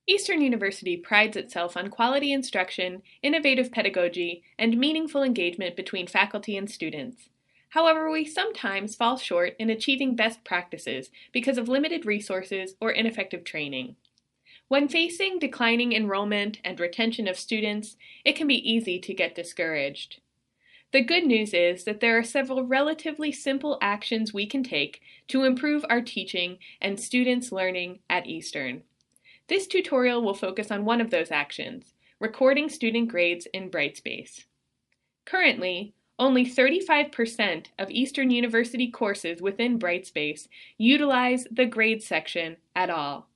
Eastern University prides itself on quality instruction, innovative pedagogy, and meaningful engagement between faculty and students. However, we sometimes fall short in achieving best practices because of limited resources or ineffective training. When facing declining enrollment and retention of students, it can be easy to get discouraged. The good news is that there are several relatively simple actions we can take to improve our teaching and students' learning at Eastern. This tutorial will focus on one of those actions, recording student grades in Brightspace. Currently, only 35% of Eastern University courses within Brightspace utilize the grades section at all.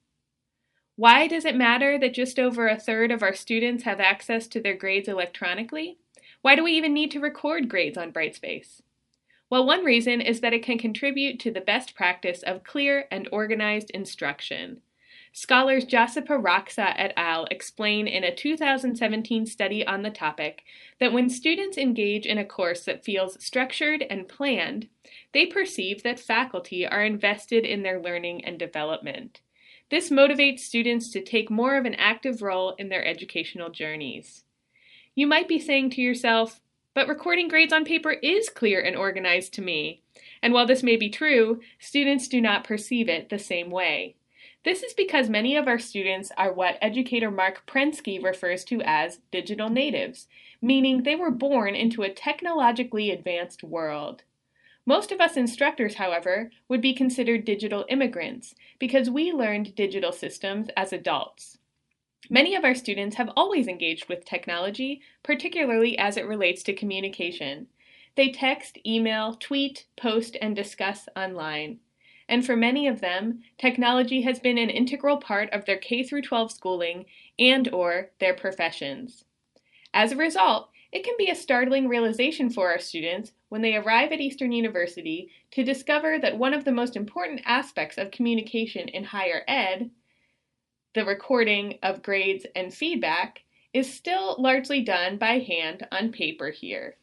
Why does it matter that just over a third of our students have access to their grades electronically? Why do we even need to record grades on Brightspace? Well, one reason is that it can contribute to the best practice of clear and organized instruction. Scholars Jasipa Raksa et al. Explain in a 2017 study on the topic that when students engage in a course that feels structured and planned, they perceive that faculty are invested in their learning and development. This motivates students to take more of an active role in their educational journeys. You might be saying to yourself, but recording grades on paper is clear and organized to me. And while this may be true, students do not perceive it the same way. This is because many of our students are what educator Mark Prensky refers to as digital natives, meaning they were born into a technologically advanced world. Most of us instructors, however, would be considered digital immigrants because we learned digital systems as adults. Many of our students have always engaged with technology, particularly as it relates to communication. They text, email, tweet, post, and discuss online. And for many of them, technology has been an integral part of their K-12 schooling and/or their professions. As a result, it can be a startling realization for our students when they arrive at Eastern University to discover that one of the most important aspects of communication in higher ed, the recording of grades and feedback, is still largely done by hand on paper here.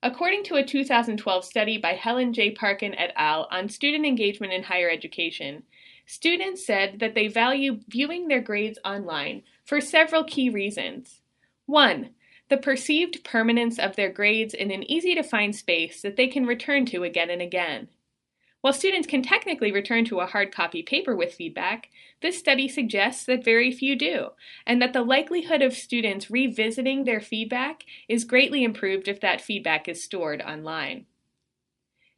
According to a 2012 study by Helen J. Parkin et al. On student engagement in higher education, students said that they value viewing their grades online for several key reasons. 1. The perceived permanence of their grades in an easy-to-find space that they can return to again and again. While students can technically return to a hard copy paper with feedback, this study suggests that very few do, and that the likelihood of students revisiting their feedback is greatly improved if that feedback is stored online.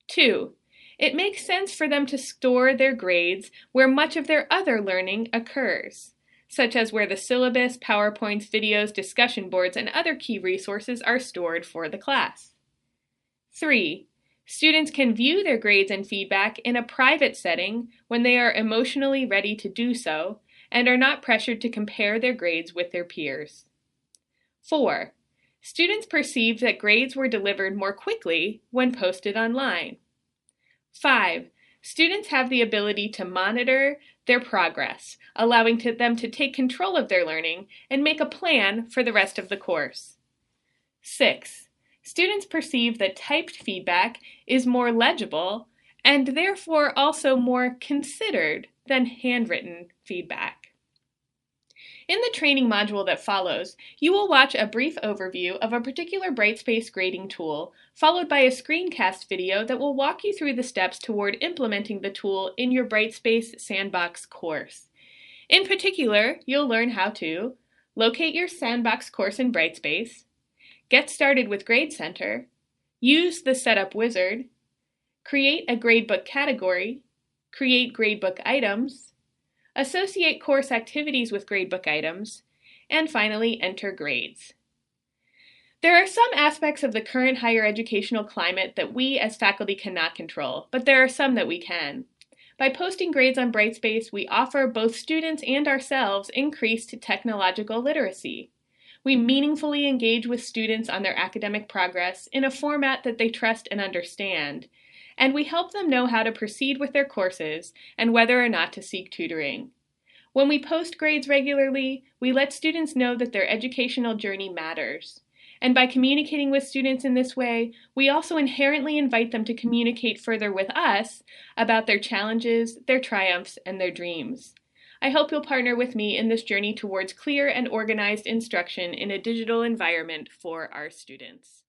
2. It makes sense for them to store their grades where much of their other learning occurs, such as where the syllabus, PowerPoints, videos, discussion boards, and other key resources are stored for the class. 3. Students can view their grades and feedback in a private setting when they are emotionally ready to do so and are not pressured to compare their grades with their peers. 4. Students perceive that grades were delivered more quickly when posted online. 5. Students have the ability to monitor their progress, allowing them to take control of their learning and make a plan for the rest of the course. 6. Students perceive that typed feedback is more legible and therefore also more considered than handwritten feedback. In the training module that follows, you will watch a brief overview of a particular Brightspace grading tool, followed by a screencast video that will walk you through the steps toward implementing the tool in your Brightspace Sandbox course. In particular, you'll learn how to locate your Sandbox course in Brightspace, get started with Grade Center, use the Setup Wizard, create a gradebook category, create gradebook items, associate course activities with gradebook items, and finally enter grades. There are some aspects of the current higher educational climate that we as faculty cannot control, but there are some that we can. By posting grades on Brightspace, we offer both students and ourselves increased technological literacy. We meaningfully engage with students on their academic progress in a format that they trust and understand, and we help them know how to proceed with their courses and whether or not to seek tutoring. When we post grades regularly, we let students know that their educational journey matters. And by communicating with students in this way, we also inherently invite them to communicate further with us about their challenges, their triumphs, and their dreams. I hope you'll partner with me in this journey towards clear and organized instruction in a digital environment for our students.